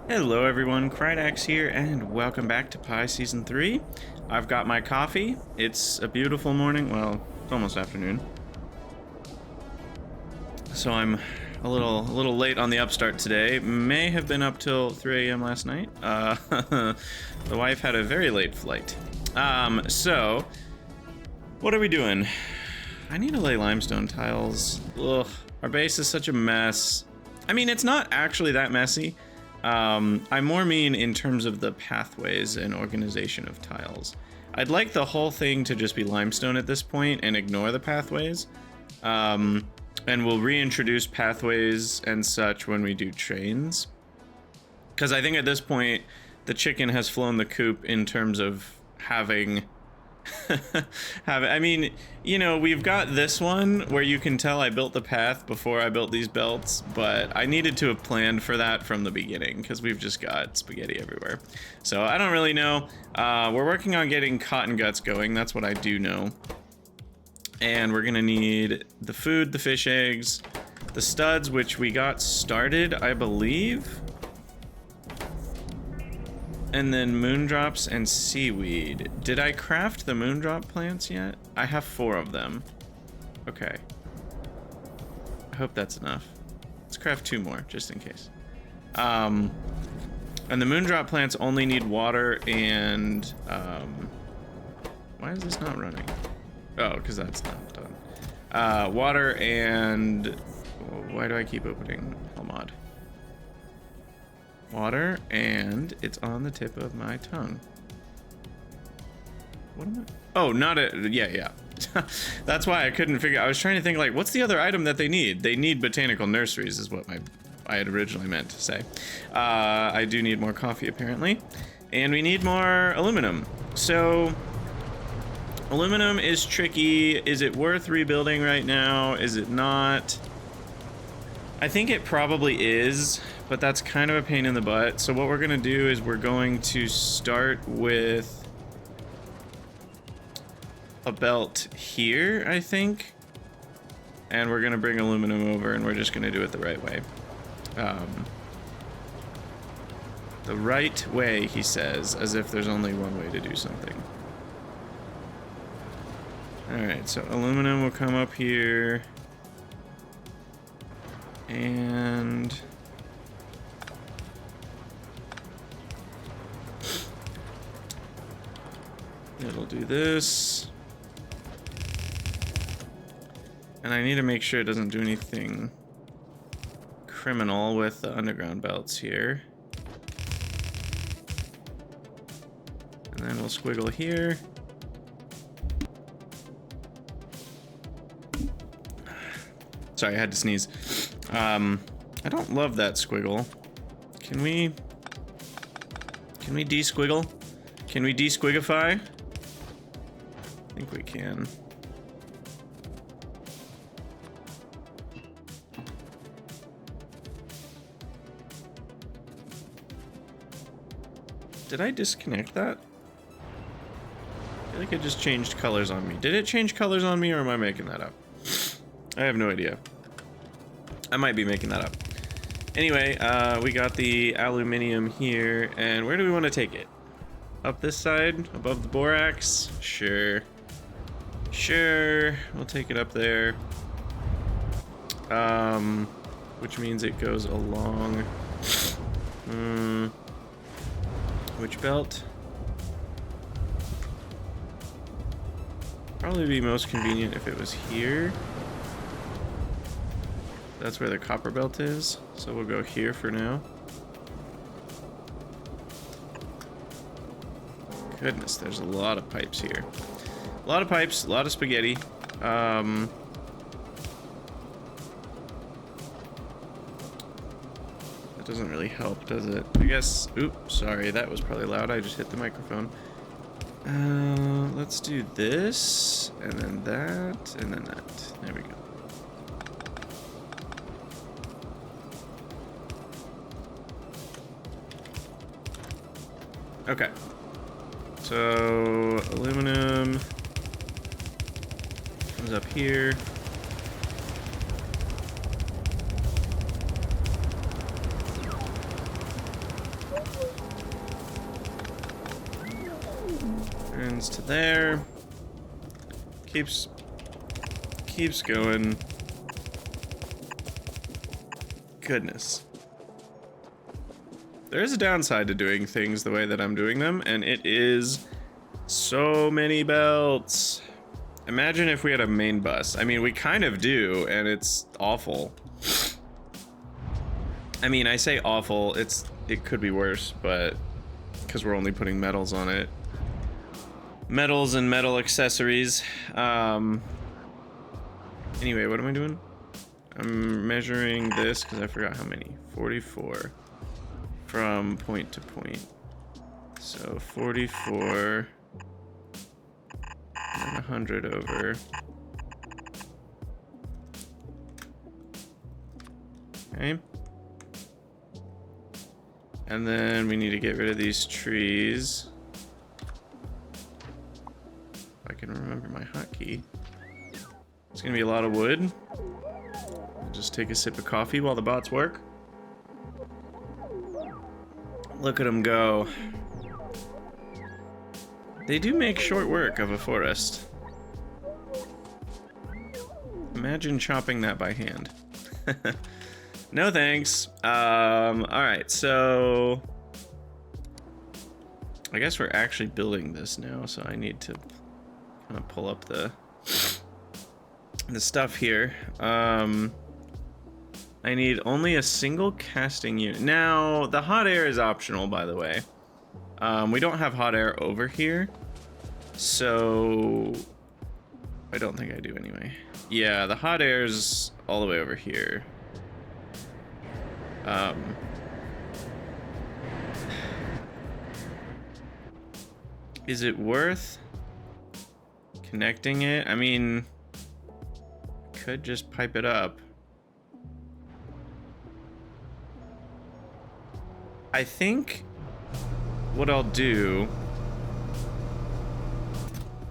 Hello everyone, Krydax here, and welcome back to Pi Season 3. I've got my coffee. It's a beautiful morning. Well, it's almost afternoon. So I'm a little late on the upstart today. May have been up till 3 a.m. last night. The wife had a very late flight. So, what are we doing? I need to lay limestone tiles. Ugh, our base is such a mess. I mean, it's not actually that messy. I more mean in terms of the pathways and organization of tiles. I'd like the whole thing to just be limestone at this point and ignore the pathways. And we'll reintroduce pathways and such when we do trains. Because I think at this point, the chicken has flown the coop in terms of having... I mean, you know, we've got this one where you can tell I built the path before I built these belts, but I needed to have planned for that from the beginning because we've just got spaghetti everywhere. So I don't really know. We're working on getting cotton guts going. That's what I do know. And we're gonna need the food, the fish eggs, the studs, which we got started, I believe. And then moondrops and seaweed. Did I craft the moondrop plants yet? I have 4 of them. Okay. I hope that's enough. Let's craft 2 more, just in case. And the moondrop plants only need water and... why is this not running? Oh, because that's not done. Water and... Why do I keep opening Helmod? Water, and it's on the tip of my tongue. What am I? Oh, not a... Yeah. That's why I couldn't figure... I was trying to think, like, what's the other item that they need? They need botanical nurseries, is what I had originally meant to say. I do need more coffee, apparently. And we need more aluminum. So... Aluminum is tricky. Is it worth rebuilding right now? Is it not? I think it probably is, but that's kind of a pain in the butt. So what we're gonna do is we're going to start with a belt here, I think. And we're gonna bring aluminum over and we're just gonna do it the right way. The right way, he says, as if there's only one way to do something. Alright, so aluminum will come up here. And... it'll do this. And I need to make sure it doesn't do anything criminal with the underground belts here. And then we'll squiggle here. Sorry, I had to sneeze. I don't love that squiggle. Can we de-squiggle? Can we de-squigify? I think we can. Did I disconnect that? I feel like it just changed colors on me. Did it change colors on me, or am I making that up? I have no idea. I might be making that up. Anyway, we got the aluminium here, and where do we want to take it? Up this side? Above the borax? Sure. Sure, we'll take it up there. Which means it goes along... which belt? Probably be most convenient if it was here. That's where the copper belt is, so we'll go here for now. Goodness, there's a lot of pipes here. A lot of pipes, a lot of spaghetti. That doesn't really help, does it? I guess, oops, sorry, that was probably loud. I just hit the microphone. Let's do this, and then that, and then that. There we go. Okay, so aluminum comes up here. Turns to there. Keeps going. Goodness. There is a downside to doing things the way that I'm doing them, and it is so many belts. Imagine if we had a main bus. I mean, we kind of do, and it's awful. I mean, I say awful, it could be worse, but because we're only putting metals on it. Metals and metal accessories. Anyway, what am I doing? I'm measuring this because I forgot how many. 44 from point to point. So 44 and 100 over. Okay. And then we need to get rid of these trees. If I can remember my hotkey. It's gonna be a lot of wood. I'll just take a sip of coffee while the bots work. Look at them go. They do make short work of a forest. Imagine chopping that by hand. No thanks. Alright, so I guess we're actually building this now, so I need to kind of pull up the stuff here. I need only a single casting unit. Now, the hot air is optional, by the way. We don't have hot air over here, so I don't think I do anyway. Yeah, the hot air is all the way over here. Is it worth connecting it? I mean, could just pipe it up. I think what I'll do...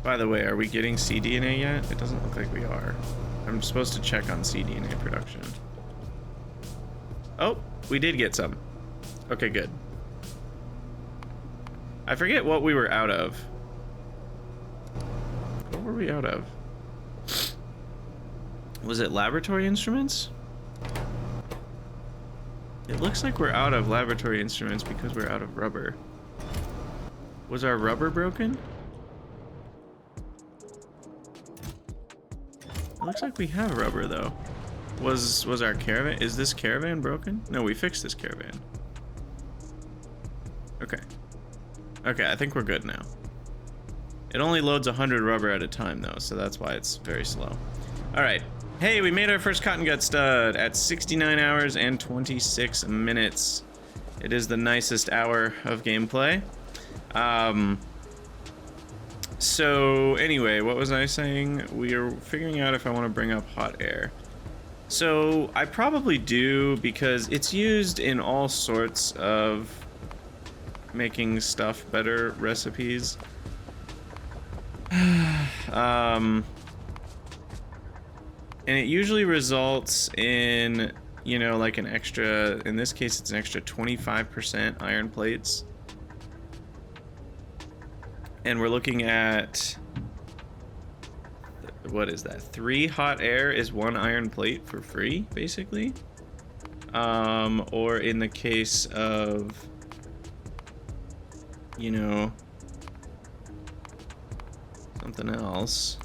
By the way, are we getting cDNA yet? It doesn't look like we are. I'm supposed to check on cDNA production. Oh, we did get some. Okay, good. I forget what we were out of. What were we out of? Was it laboratory instruments? It looks like we're out of laboratory instruments because we're out of rubber. Was our rubber broken? It looks like we have rubber though. Was our caravan? Is this caravan broken? No, we fixed this caravan. Okay. Okay, I think we're good now. It only loads 100 rubber at a time though, so that's why it's very slow. All right. Hey, we made our first cotton gut stud at 69 hours and 26 minutes. It is the nicest hour of gameplay. So anyway, what was I saying? We are figuring out if I want to bring up hot air. So I probably do because it's used in all sorts of making stuff better recipes. And it usually results in, you know, like an extra, in this case it's an extra 25% iron plates. And we're looking at, what is that? 3 hot air is 1 iron plate for free, basically. Or in the case of, you know, something else.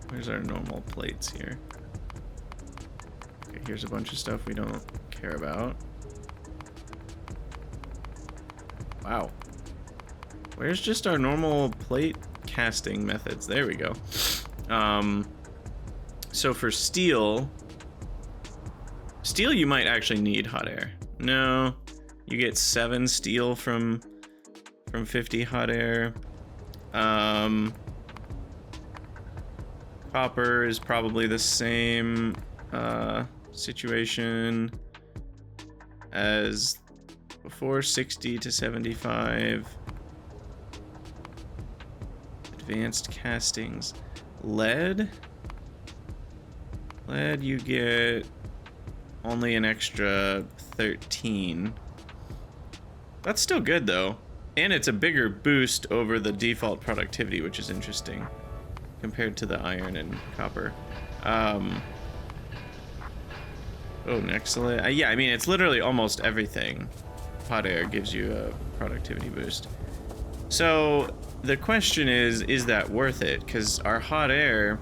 Where's our normal plates here? Okay, here's a bunch of stuff we don't care about. Wow. Where's just our normal plate casting methods? There we go. So for steel you might actually need hot air. No, you get 7 steel from 50 hot air. Copper is probably the same situation as before, 60 to 75. Advanced castings. Lead you get only an extra 13, That's still good though. And it's a bigger boost over the default productivity, which is interesting compared to the iron and copper. Oh, excellent. Yeah, I mean, it's literally almost everything. Hot air gives you a productivity boost. So the question is that worth it? Because our hot air,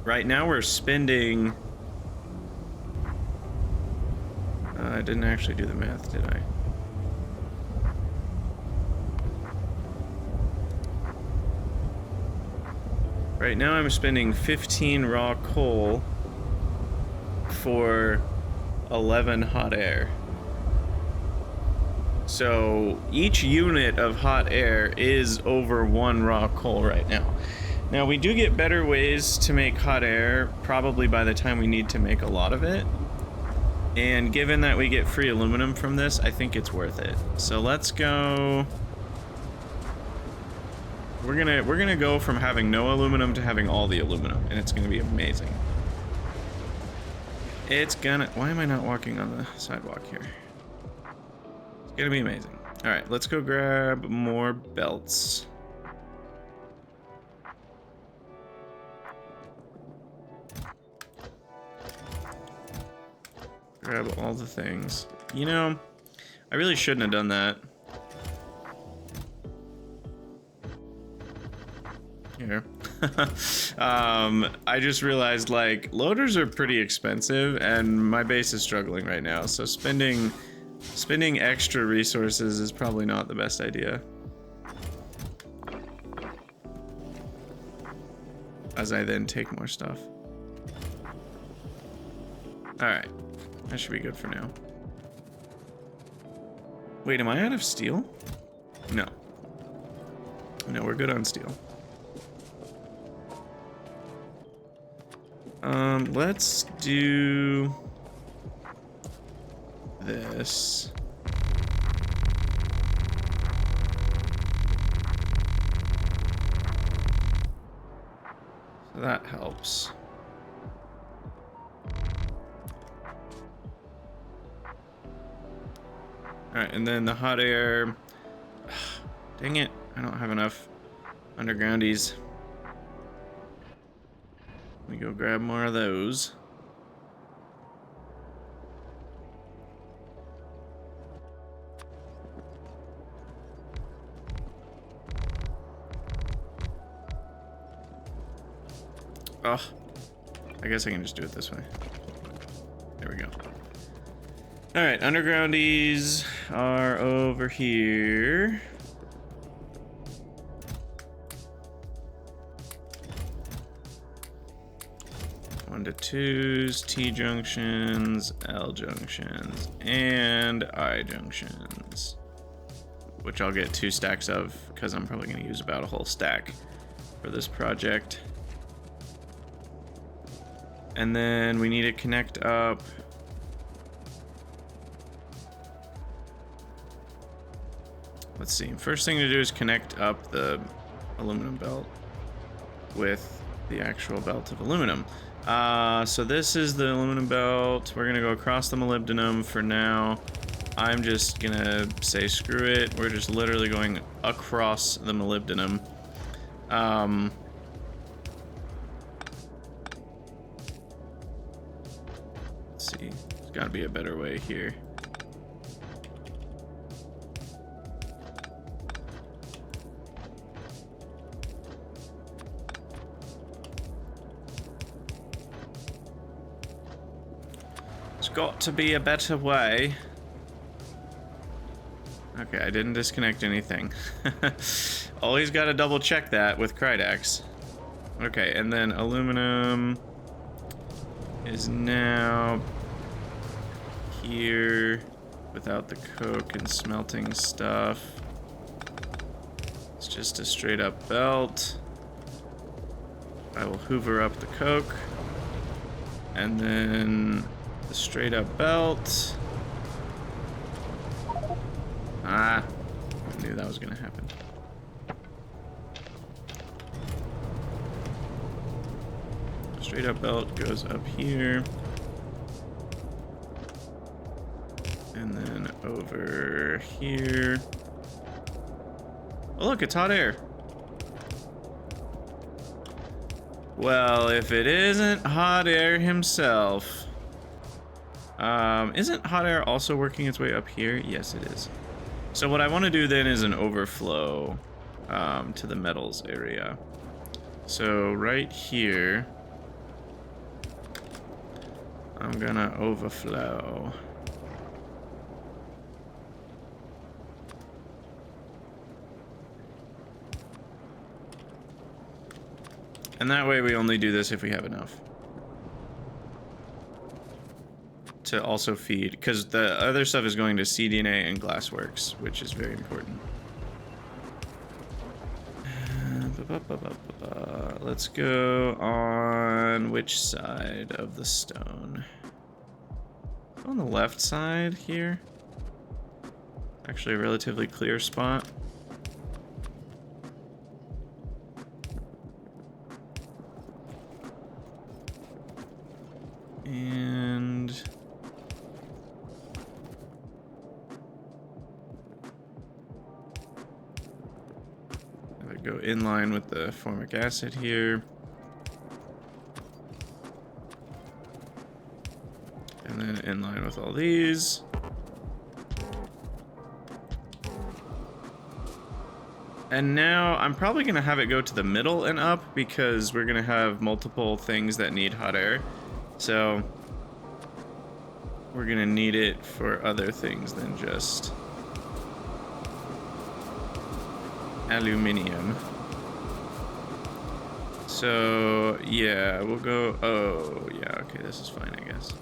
right now we're spending... I didn't actually do the math, did I? Right now I'm spending 15 raw coal for 11 hot air. So each unit of hot air is over 1 raw coal right now. Now we do get better ways to make hot air probably by the time we need to make a lot of it. And given that we get free aluminum from this, I think it's worth it. So let's go. We're gonna go from having no aluminum to having all the aluminum, and it's gonna be amazing. It's gonna... Why am I not walking on the sidewalk here? It's gonna be amazing. All right, let's go grab more belts. Grab all the things. You know, I really shouldn't have done that. Here. I just realized, like, loaders are pretty expensive and my base is struggling right now, so spending extra resources is probably not the best idea. As I then take more stuff. Alright. That should be good for now. Wait, am I out of steel? No. No, we're good on steel. Let's do this. So that helps. Alright, and then the hot air. Dang it, I don't have enough undergroundies. Let me go grab more of those. Oh, I guess I can just do it this way. There we go. All right, undergroundies are over here. One to twos, T junctions, L junctions, and I junctions, which I'll get 2 stacks of because I'm probably going to use about a whole stack for this project. And then we need to connect up let's see, first thing to do is connect up the aluminum belt with the actual belt of aluminum. So this is the aluminum belt. We're gonna go across the molybdenum for now. I'm just gonna say screw it. We're just literally going across the molybdenum. Let's see, there's gotta be a better way here. Got to be a better way. Okay, I didn't disconnect anything. Always got to double check that with Krydex. Okay, and then aluminum is now here without the coke and smelting stuff. It's just a straight up belt. I will hoover up the coke and then the straight up belt. Ah, I knew that was gonna happen. Straight up belt goes up here. And then over here. Oh, look, it's hot air. Well, if it isn't hot air himself. Isn't hot air also working its way up here? Yes, it is. So what I want to do then is an overflow to the metals area. So right here, I'm gonna overflow. And that way we only do this if we have enough. To also feed, because the other stuff is going to CDNA and Glassworks, which is very important. Let's go on which side of the stone? On the left side here. Actually a relatively clear spot. And I go in line with the formic acid here. And then in line with all these. And now I'm probably gonna have it go to the middle and up because we're gonna have multiple things that need hot air. So we're gonna need it for other things than just aluminium. So yeah, we'll go, oh yeah, okay, this is fine, I guess.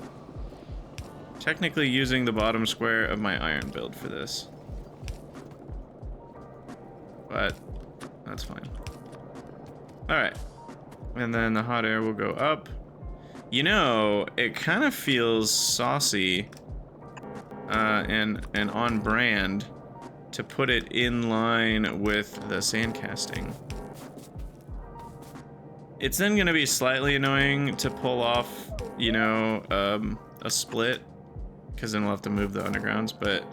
Technically using the bottom square of my iron build for this. But that's fine. All right, and then the hot air will go up. You know, it kind of feels saucy and on brand to put it in line with the sand casting. It's then gonna be slightly annoying to pull off, you know, a split, because then we'll have to move the undergrounds, but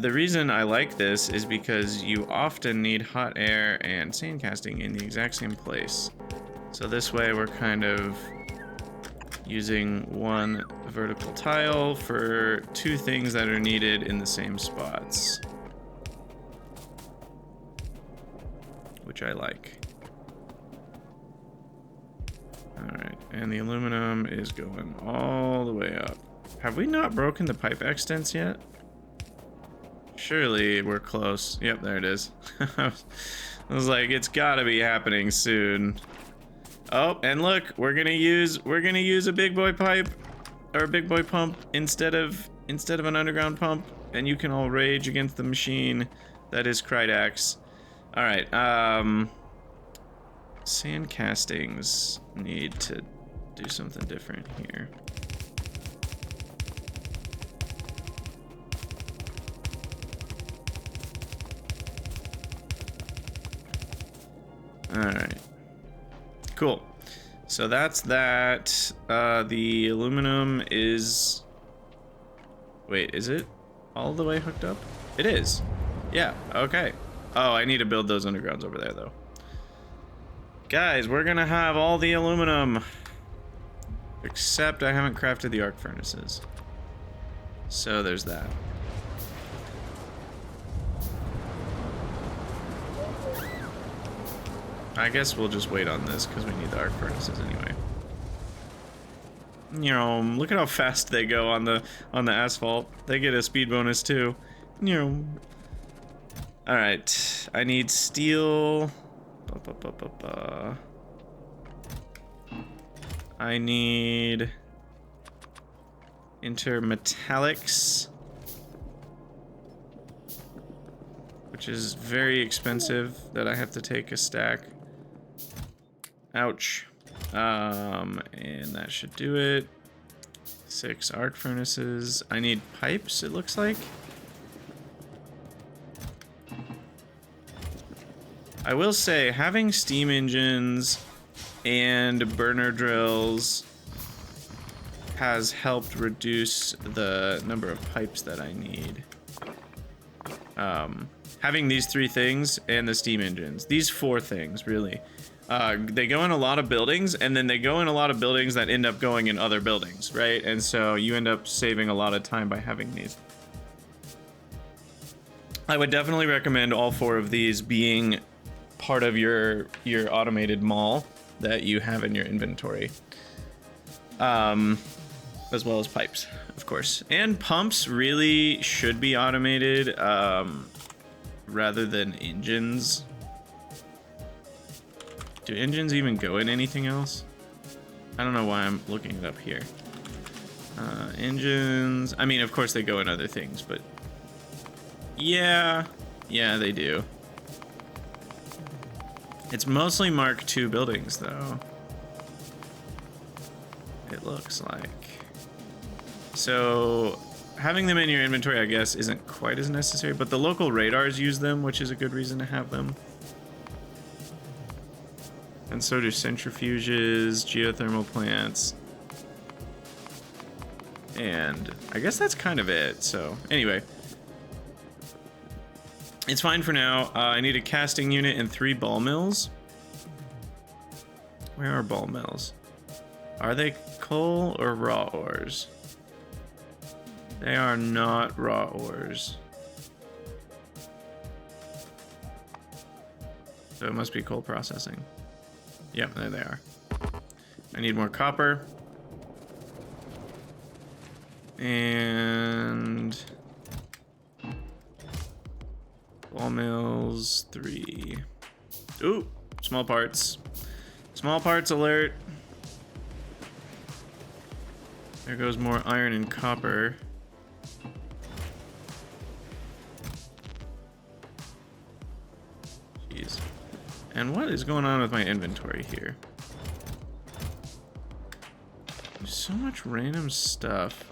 the reason I like this is because you often need hot air and sand casting in the exact same place. So this way we're kind of using one vertical tile for two things that are needed in the same spots, which I like. All right, and the aluminum is going all the way up. Have we not broken the pipe extents yet? Surely we're close. Yep, there it is. I was like, it's gotta be happening soon. Oh, and look, we're gonna use a big boy pipe or a big boy pump instead of an underground pump, and you can all rage against the machine that is Krydax. All right, sand castings need to do something different here. All right. Cool. So that's that. The aluminum is... Wait, is it all the way hooked up? It is. Yeah, okay. Oh, I need to build those undergrounds over there, though. Guys, we're gonna have all the aluminum. Except I haven't crafted the arc furnaces. So there's that. I guess we'll just wait on this because we need the arc furnaces anyway. You know, look at how fast they go on the asphalt. They get a speed bonus too. You know. All right, I need steel. I need intermetallics, which is very expensive that I have to take a stack. Ouch. And that should do it. 6 arc furnaces. I need pipes, it looks like. I will say, having steam engines and burner drills has helped reduce the number of pipes that I need. Having these 3 things and the steam engines. These 4 things, really. They go in a lot of buildings, and then they go in a lot of buildings that end up going in other buildings, right? And so you end up saving a lot of time by having these. I would definitely recommend all 4 of these being part of your automated mall that you have in your inventory. As well as pipes, of course. And pumps really should be automated, rather than engines. Do engines even go in anything else? I don't know why I'm looking it up here. Engines, I mean, of course they go in other things, but yeah, they do. It's mostly Mark II buildings, though. It looks like. So having them in your inventory, I guess, isn't quite as necessary, but the local radars use them, which is a good reason to have them. And so do centrifuges, geothermal plants. And I guess that's kind of it. So anyway, it's fine for now. I need a casting unit and 3 ball mills. Where are ball mills? Are they coal or raw ores? They are not raw ores. So it must be coal processing. Yep, there they are. I need more copper. And ball mills 3. Ooh, small parts. Small parts alert. There goes more iron and copper. Jeez. And what is going on with my inventory here? There's so much random stuff.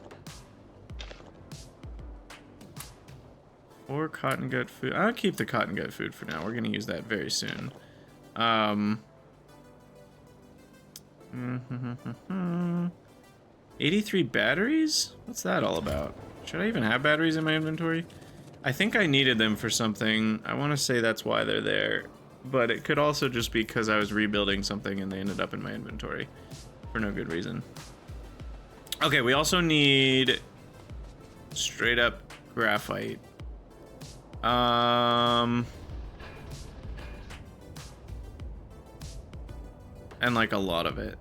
4 cotton gut food. I'll keep the cotton gut food for now. We're gonna use that very soon. 83 batteries? What's that all about? Should I even have batteries in my inventory? I think I needed them for something. I want to say that's why they're there. But it could also just be because I was rebuilding something and they ended up in my inventory for no good reason. Okay, we also need straight up graphite. And like a lot of it.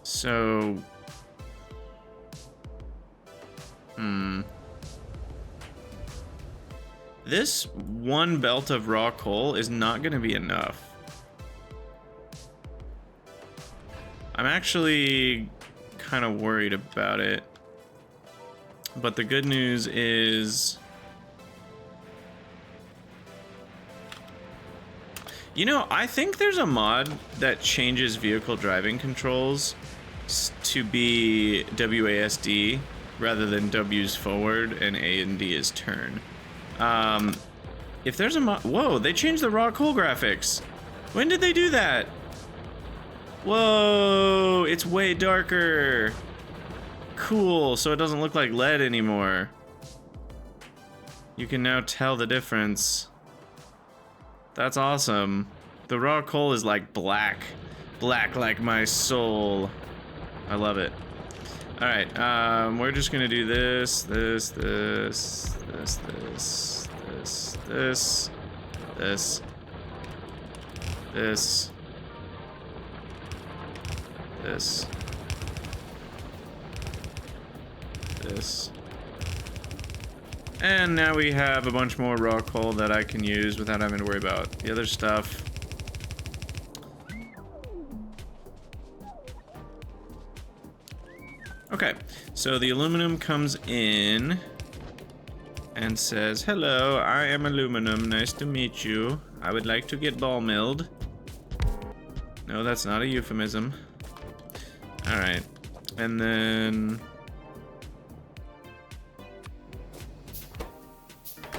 So, this one belt of raw coal is not going to be enough. I'm actually kind of worried about it. But the good news is, you know, I think there's a mod that changes vehicle driving controls to be WASD rather than W's forward and A and D is turn. If there's a mod, whoa, they changed the raw coal graphics. When did they do that? Whoa, it's way darker. Cool, so it doesn't look like lead anymore. You can now tell the difference. That's awesome. The raw coal is like black. Black like my soul. I love it. Alright, we're just gonna do this, this, this, this, this, this, this, this, this, this, this. And now we have a bunch more raw coal that I can use without having to worry about the other stuff. Okay, so the aluminum comes in and says, hello, I am aluminum, nice to meet you. I would like to get ball milled. No, that's not a euphemism. Alright, and then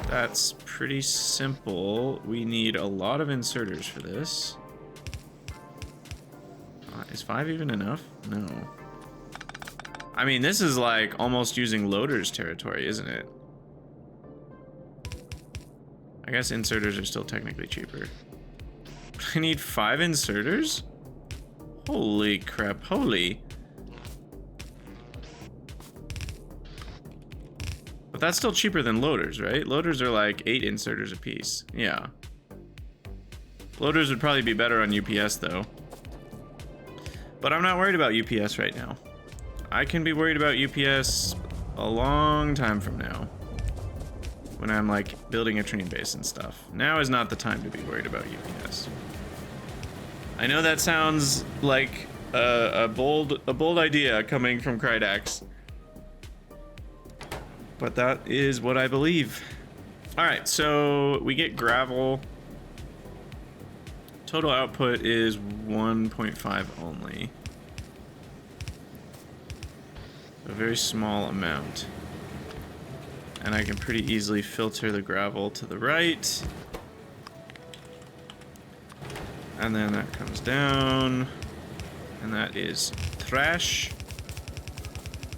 that's pretty simple. We need a lot of inserters for this. 5 even enough? No. I mean, this is like almost using loaders territory, isn't it? I guess inserters are still technically cheaper. I need 5 inserters? Holy crap, holy. But that's still cheaper than loaders, right? Loaders are like 8 inserters a piece. Yeah. Loaders would probably be better on UPS though. But I'm not worried about UPS right now. I can be worried about UPS a long time from now. When I'm like building a train base and stuff. Now is not the time to be worried about UPS. I know that sounds like a bold idea coming from Krydax. But that is what I believe. All right, so we get gravel. Total output is 1.5 only. A very small amount. And I can pretty easily filter the gravel to the right. And then that comes down. And that is trash.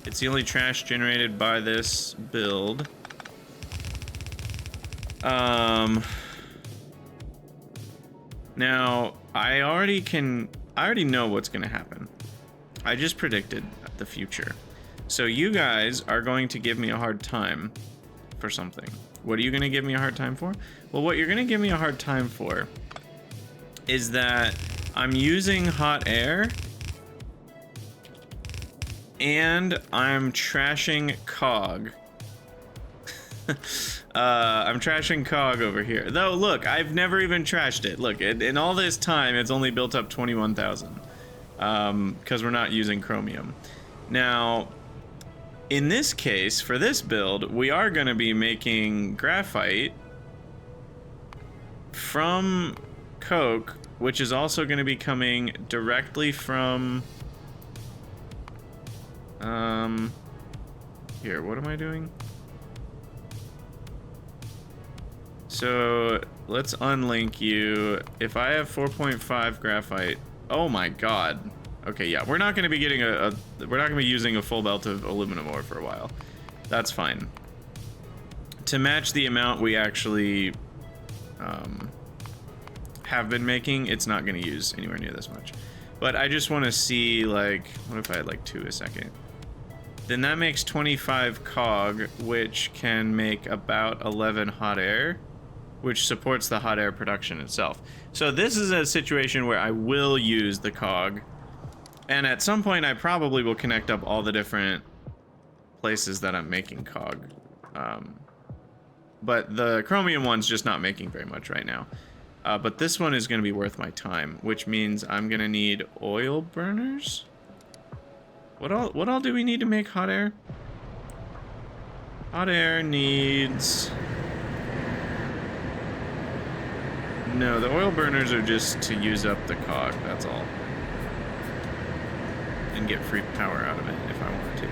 It's the only trash generated by this build. Now, I already know what's gonna happen. I just predicted the future. So you guys are going to give me a hard time for something. What are you gonna give me a hard time for? Well, what you're gonna give me a hard time for is that I'm using hot air and I'm trashing cog. I'm trashing cog over here. Though, look, I've never even trashed it. Look, in all this time, it's only built up 21,000. Because we're not using chromium. Now, in this case, for this build, we are going to be making graphite from coke, which is also going to be coming directly from... Here, what am I doing? So let's unlink you. If I have 4.5 graphite, oh my god. Okay, yeah, we're not going to be getting we're not going to be using a full belt of aluminum ore for a while. That's fine. To match the amount we actually have been making, it's not going to use anywhere near this much. But I just want to see, like, what if I had like 2 a second? Then that makes 25 cog, which can make about 11 hot air, which supports the hot air production itself. So this is a situation where I will use the cog, and at some point I probably will connect up all the different places that I'm making cog. But the chromium one's just not making very much right now. But this one is going to be worth my time, which means I'm going to need oil burners. What all do we need to make hot air? Hot air needs... No, the oil burners are just to use up the cog, that's all. And get free power out of it if I want to.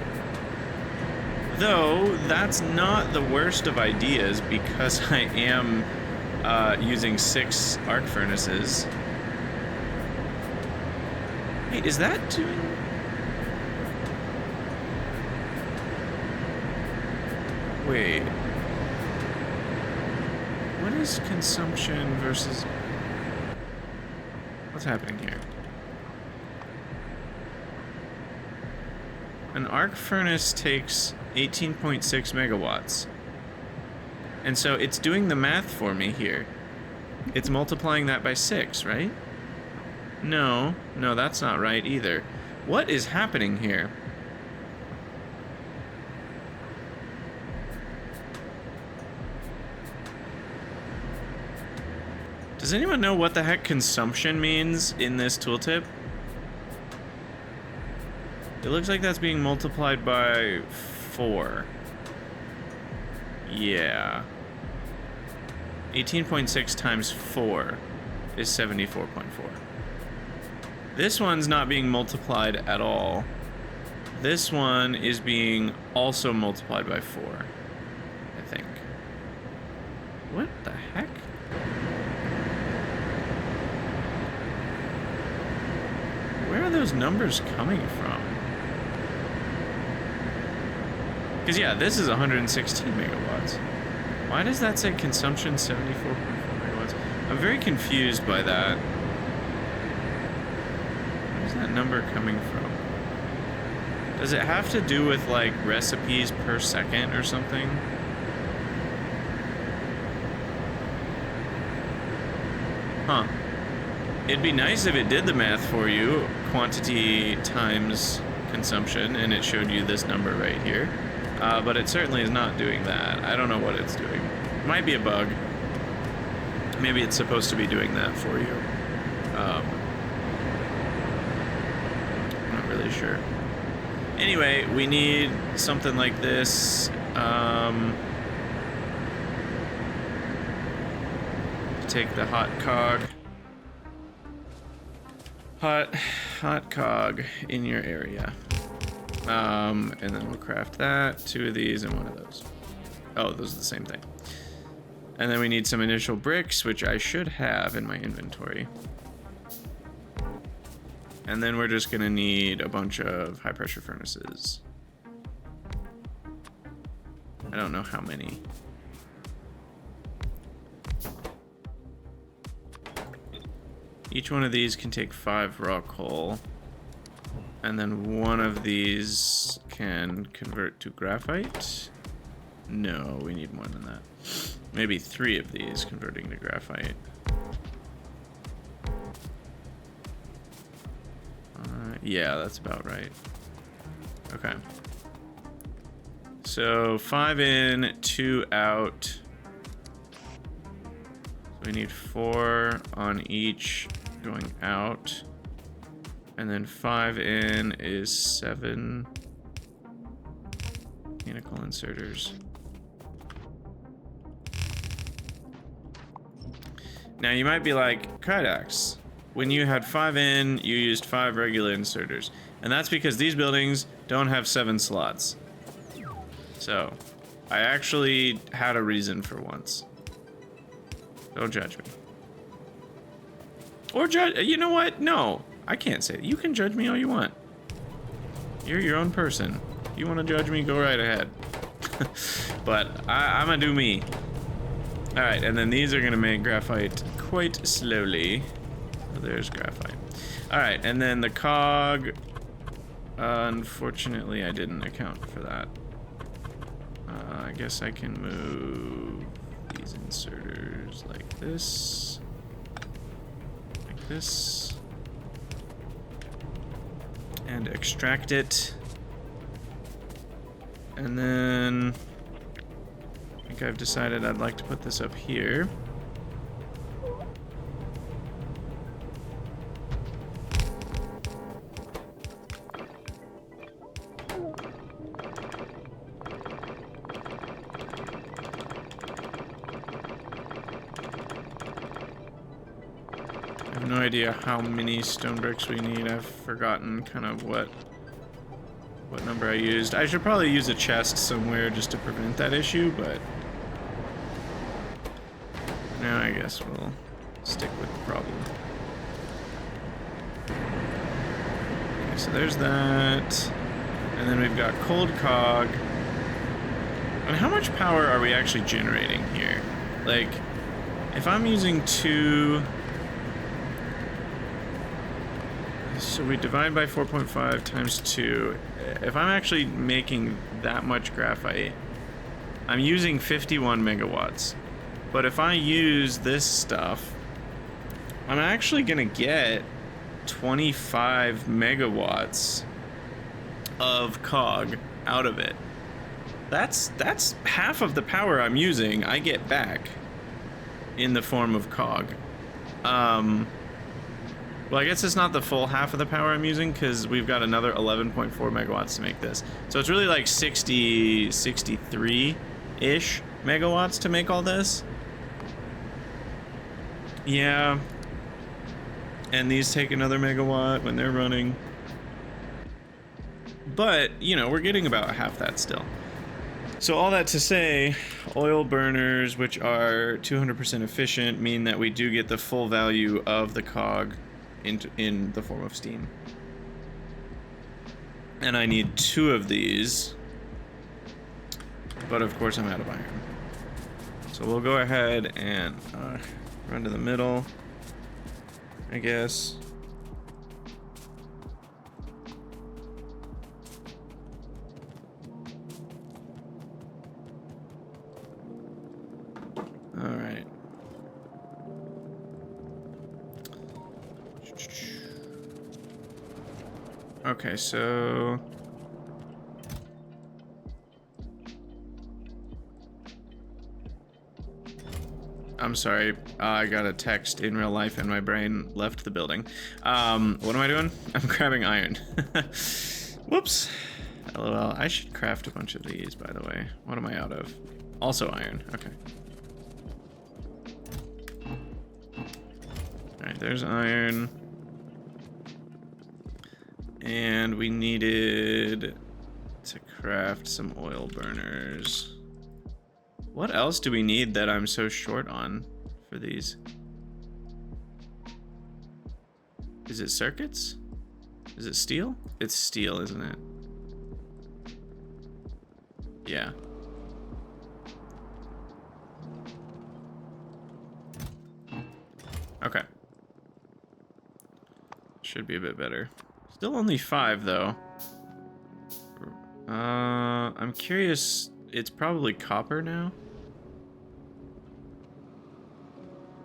Though, that's not the worst of ideas because I am using 6 arc furnaces. Wait, is that doing... Wait. What is consumption versus... What's happening here? An arc furnace takes 18.6 megawatts. And so it's doing the math for me here. It's multiplying that by 6, right? No, that's not right either. What is happening here? Does anyone know what the heck consumption means in this tooltip? It looks like that's being multiplied by 4. Yeah. 18.6 times 4 is 74.4. This one's not being multiplied at all. This one is being also multiplied by 4, I think. What the heck? Where are those numbers coming from? Because yeah, this is 116 megawatts. Why does that say consumption 74.4 megawatts? I'm very confused by that. Where's that number coming from? Does it have to do with like recipes per second or something? Huh. It'd be nice if it did the math for you, quantity times consumption, and it showed you this number right here. But it certainly is not doing that. I don't know what it's doing. It might be a bug. Maybe it's supposed to be doing that for you. I'm not really sure. Anyway, we need something like this. Take the hot cog. Hot cog in your area. And then we'll craft that, 2 of these and 1 of those. Oh, those are the same thing. And then we need some initial bricks, which I should have in my inventory. And then we're just gonna need a bunch of high pressure furnaces. I don't know how many. Each one of these can take 5 raw coal. And then one of these can convert to graphite. No, we need more than that. Maybe 3 of these converting to graphite. Yeah, that's about right. Okay. So 5 in, 2 out. So we need 4 on each going out. And then 5 in is 7 mechanical inserters. Now you might be like, Kydax, when you had 5 in, you used 5 regular inserters. And that's because these buildings don't have 7 slots. So, I actually had a reason for once. Don't judge me. Or judge, you know what? No, I can't say it. You can judge me all you want. You're your own person. You want to judge me, go right ahead. But I'm gonna do me. All right, and then these are gonna make graphite quite slowly. Oh, there's graphite. All right, and then the cog. Unfortunately, I didn't account for that. I guess I can move these inserters like this. Like this. And extract it. And then I think I've decided I'd like to put this up here. I have no idea how many stone bricks we need. I've forgotten kind of what number I used. I should probably use a chest somewhere just to prevent that issue, but now I guess we'll stick with the problem. Okay, so there's that. And then we've got cold cog. And how much power are we actually generating here? Like, if I'm using 2... So we divide by 4.5 times 2. If I'm actually making that much graphite, I'm using 51 megawatts. But if I use this stuff, I'm actually gonna get 25 megawatts of cog out of it. That's half of the power I'm using I get back in the form of cog. Well, I guess it's not the full half of the power I'm using because we've got another 11.4 megawatts to make this. So it's really like 63-ish megawatts to make all this. Yeah. And these take another megawatt when they're running. But, you know, we're getting about half that still. So all that to say, oil burners, which are 200% efficient, mean that we do get the full value of the cog in the form of steam. And I need 2 of these. But of course I'm out of iron. So we'll go ahead and run to the middle, I guess. All right. Okay, so I'm sorry, I got a text in real life and my brain left the building. What am I doing? I'm grabbing iron. Whoops. LOL, I should craft a bunch of these, by the way. What am I out of? Also iron, okay. Alright, there's iron. And we needed to craft some oil burners. What else do we need that I'm so short on for these? Is it circuits? Is it steel? It's steel, isn't it? Yeah. Okay. Should be a bit better. Still only 5 though. I'm curious, it's probably copper now.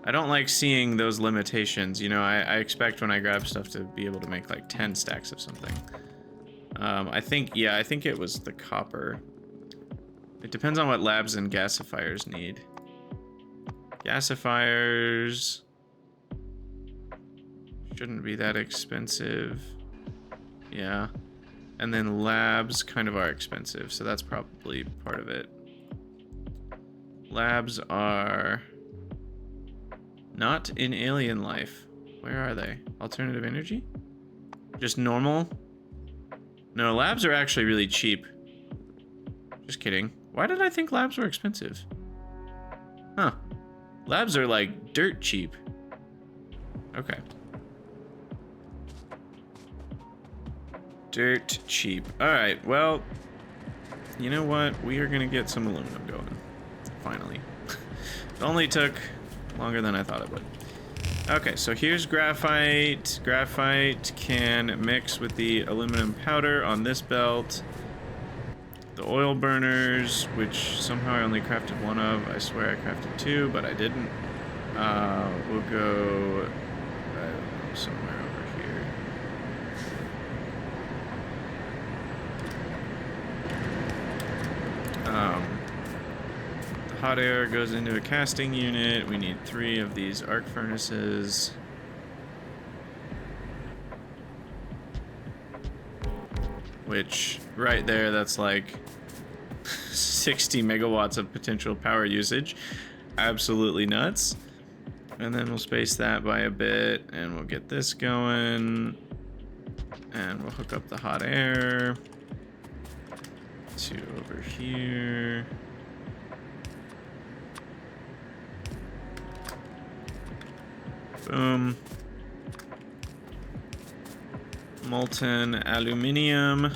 I don't like seeing those limitations, you know, I expect when I grab stuff to be able to make like 10 stacks of something. I think it was the copper. It depends on what labs and gasifiers need. Gasifiers shouldn't be that expensive. Yeah. And then labs kind of are expensive, so that's probably part of it. Labs are not in alien life. Where are they? Alternative energy? Just normal? No, labs are actually really cheap. Just kidding. Why did I think labs were expensive? Huh. Labs are like dirt cheap. Okay. Dirt cheap. Alright, well, you know what? We are gonna get some aluminum going. Finally. It only took longer than I thought it would. Okay, so here's graphite. Graphite can mix with the aluminum powder on this belt. The oil burners, which somehow I only crafted 1 of. I swear I crafted 2, but I didn't. We'll go, I don't know, somewhere over here. The hot air goes into a casting unit. We need 3 of these arc furnaces. Which, right there, that's like 60 megawatts of potential power usage. Absolutely nuts. And then we'll space that by a bit, and we'll get this going. And we'll hook up the hot air to over here. Boom. Molten aluminium.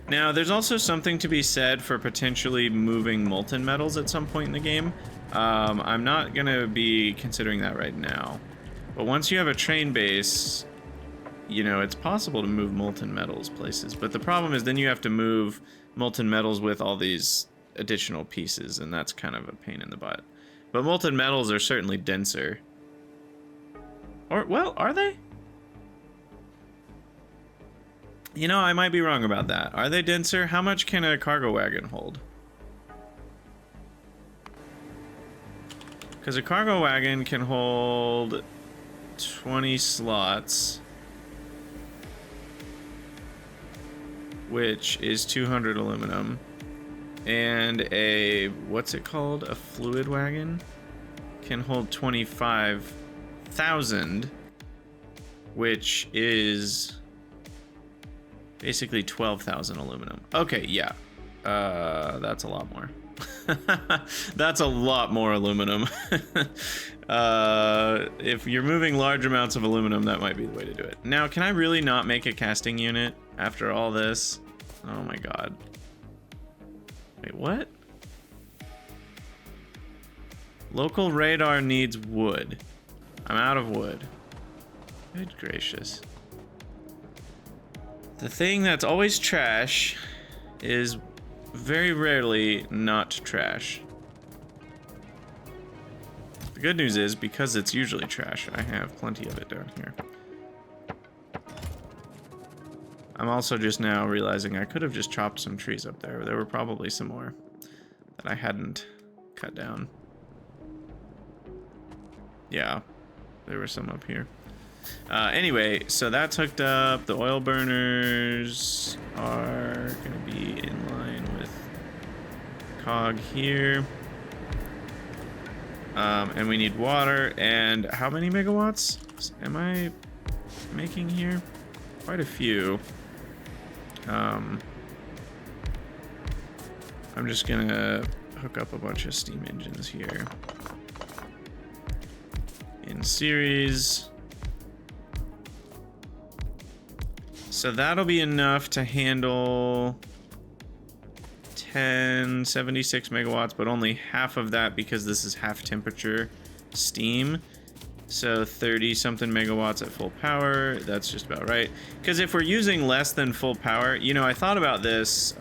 Now, there's also something to be said for potentially moving molten metals at some point in the game. I'm not gonna be considering that right now. But once you have a train base, you know, it's possible to move molten metals places. But the problem is then you have to move molten metals with all these additional pieces, and that's kind of a pain in the butt. But molten metals are certainly denser. Or, well, are they? You know, I might be wrong about that. Are they denser? How much can a cargo wagon hold? Because a cargo wagon can hold 20 slots, which is 200 aluminum. And a, what's it called? A fluid wagon can hold 25,000, which is basically 12,000 aluminum. Okay, yeah. That's a lot more. That's a lot more aluminum. If you're moving large amounts of aluminum, that might be the way to do it. Now, can I really not make a casting unit after all this. Oh my god. Wait, what? Local radar needs wood. I'm out of wood. Good gracious. The thing that's always trash is very rarely not trash. The good news is, because it's usually trash, I have plenty of it down here. I'm also just now realizing I could have just chopped some trees up there. There were probably some more that I hadn't cut down. Yeah, there were some up here. Anyway, so that's hooked up. The oil burners are going to be in line with cog here. And we need water. And how many megawatts am I making here? Quite a few. I'm just going to hook up a bunch of steam engines here. In series. So that'll be enough to handle 76 megawatts, but only half of that because this is half temperature steam. So 30 something megawatts at full power. That's just about right. Because if we're using less than full power, you know, I thought about this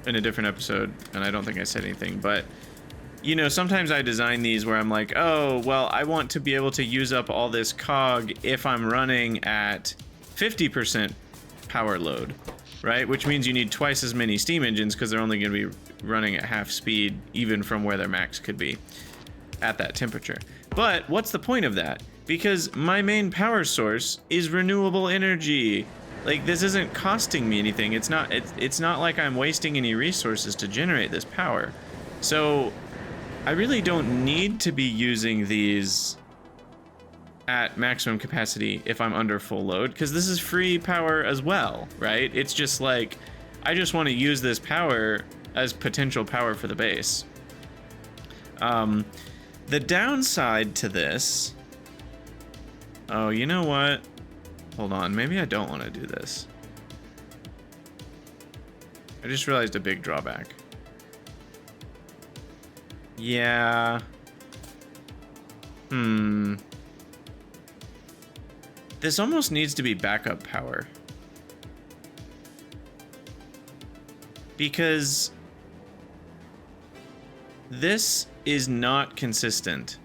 in a different episode, and I don't think I said anything, but you know, sometimes I design these where I'm like, oh, well, I want to be able to use up all this cog if I'm running at 50% power load, right? Which means you need twice as many steam engines because they're only going to be running at half speed, even from where their max could be at that temperature. But what's the point of that? Because my main power source is renewable energy. Like, this isn't costing me anything. It's not like I'm wasting any resources to generate this power. So I really don't need to be using these at maximum capacity if I'm under full load, because this is free power as well, right? It's just like, I just want to use this power as potential power for the base. The downside to this... Oh, you know what? Hold on, maybe I don't want to do this. I just realized a big drawback. Yeah. This almost needs to be backup power. Because this is not consistent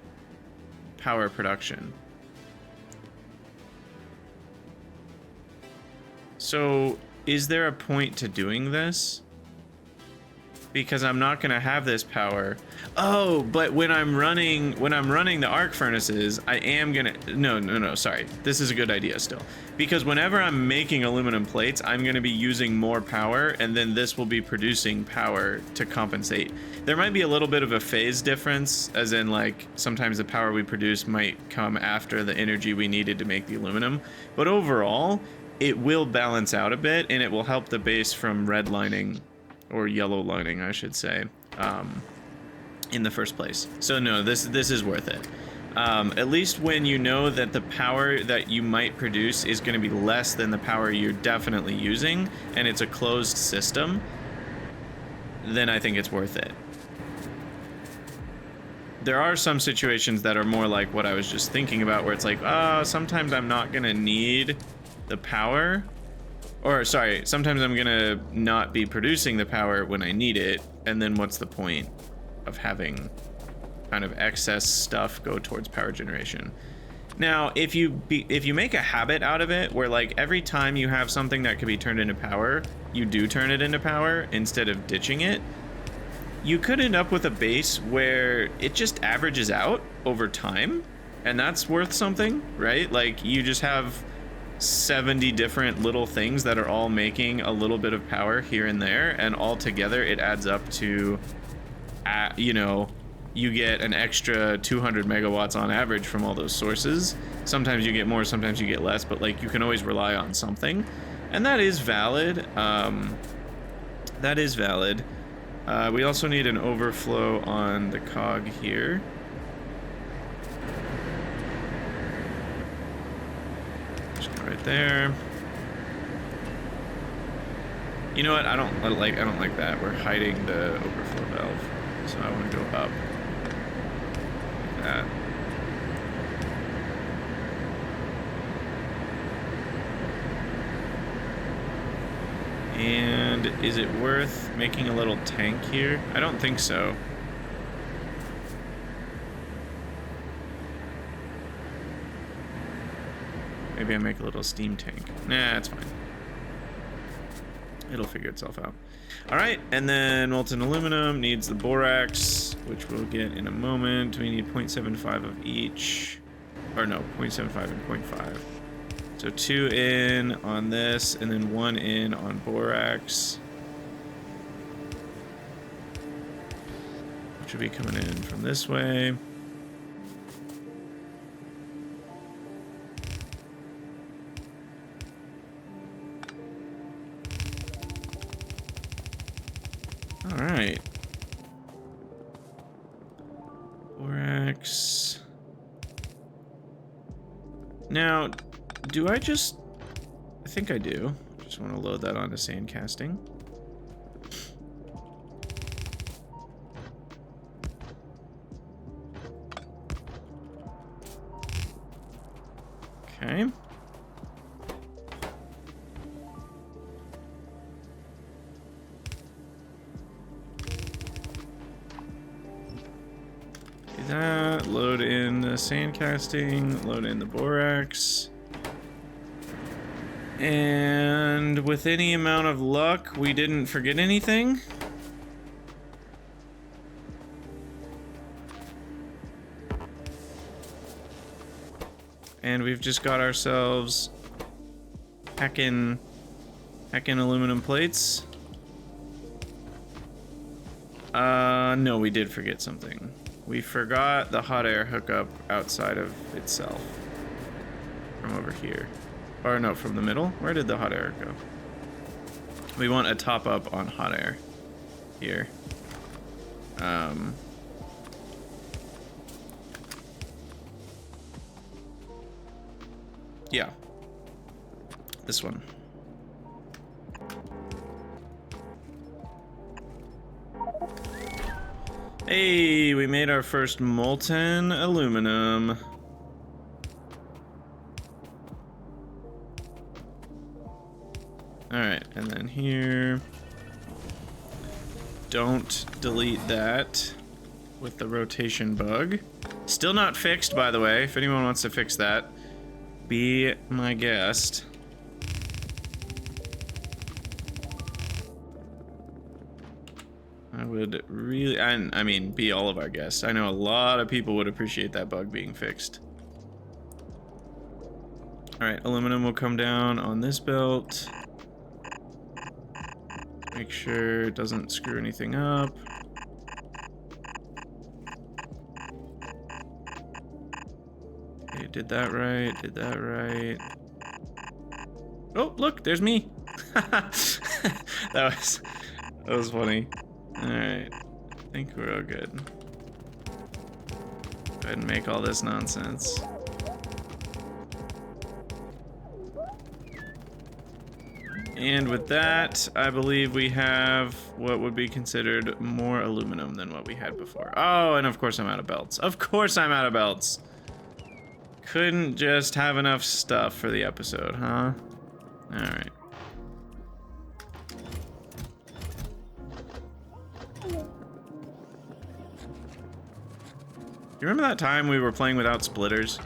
power production. So, is there a point to doing this? Because I'm not gonna have this power. Oh, but when I'm running the arc furnaces, I am gonna, no, sorry. This is a good idea still. Because whenever I'm making aluminum plates, I'm gonna be using more power, and then this will be producing power to compensate. There might be a little bit of a phase difference, as in like, sometimes the power we produce might come after the energy we needed to make the aluminum. But overall, it will balance out a bit, and it will help the base from redlining, or yellow lining, I should say, in the first place. So no, this is worth it. At least when you know that the power that you might produce is going to be less than the power you're definitely using, and it's a closed system, then I think it's worth it. There are some situations that are more like what I was just thinking about, where it's like, sometimes I'm not going to need the power. Or, sorry, sometimes I'm gonna not be producing the power when I need it, and then what's the point of having kind of excess stuff go towards power generation? Now, if you make a habit out of it, where like every time you have something that could be turned into power, you do turn it into power instead of ditching it, you could end up with a base where it just averages out over time, and that's worth something, right? Like, you just have 70 different little things that are all making a little bit of power here and there, and all together it adds up to, you know, you get an extra 200 megawatts on average from all those sources. Sometimes you get more, sometimes you get less, but like, you can always rely on something, and that is valid. That is valid. We also need an overflow on the cog here. Right there. You know what? I don't like that. We're hiding the overflow valve, so I want to go up. Like that. And is it worth making a little tank here? I don't think so. Maybe I make a little steam tank. Nah, it's fine. It'll figure itself out. All right, and then molten aluminum needs the borax, which we'll get in a moment. We need 0.75 of each. Or no, 0.75 and 0.5. So 2 in on this, and then 1 in on borax. Which will be coming in from this way. All right. Borax. Now, do I just... I think I do. Just want to load that onto sand casting. Okay. Do that. Load in the sand casting. Load in the borax. And with any amount of luck, we didn't forget anything. And we've just got ourselves heckin' aluminum plates. No, we did forget something. We forgot the hot air hookup outside of itself. From over here. Or no, from the middle? Where did the hot air go? We want a top up on hot air here. Yeah. This one. Hey, we made our first molten aluminum. Alright, and then here, don't delete that with the rotation bug. Still not fixed, by the way. If anyone wants to fix that, be my guest. I would really, I mean, be all of our guests. I know a lot of people would appreciate that bug being fixed. Alright, aluminum will come down on this belt. Make sure it doesn't screw anything up. Okay, did that right, did that right. Oh, look, there's me. That was funny. Alright, I think we're all good. Go ahead and make all this nonsense. And with that, I believe we have what would be considered more aluminum than what we had before. Oh, and of course I'm out of belts. Of course I'm out of belts. Couldn't just have enough stuff for the episode, huh? Alright. You remember that time we were playing without splitters?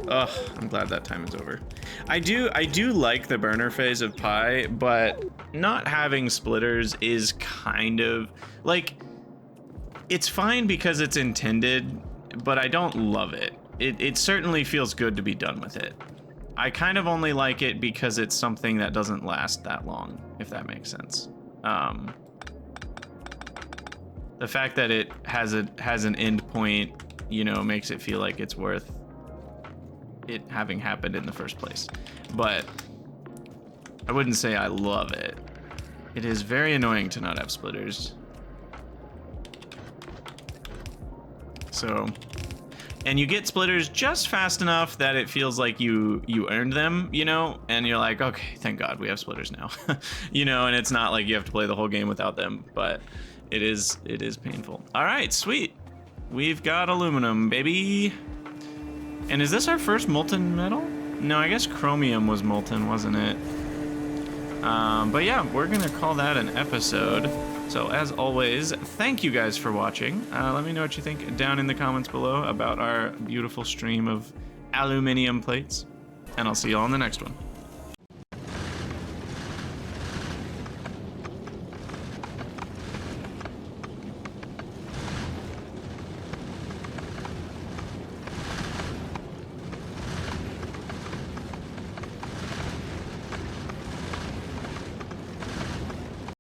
Ugh, I'm glad that time is over. I do like the burner phase of Pi, but not having splitters is kind of like, it's fine because it's intended, but I don't love it. It certainly feels good to be done with it. I kind of only like it because it's something that doesn't last that long, if that makes sense. The fact that it has an end point, you know, makes it feel like it's worth it having happened in the first place. But I wouldn't say I love it. It is very annoying to not have splitters. So And you get splitters just fast enough that it feels like you earned them, you know? And you're like, okay, thank God we have splitters now. You know, and it's not like you have to play the whole game without them, but it is painful. All right, sweet. We've got aluminum, baby. And is this our first molten metal? No, I guess chromium was molten, wasn't it? But yeah, we're gonna call that an episode. So as always, thank you guys for watching. Let me know what you think down in the comments below about our beautiful stream of aluminium plates. And I'll see you all in the next one.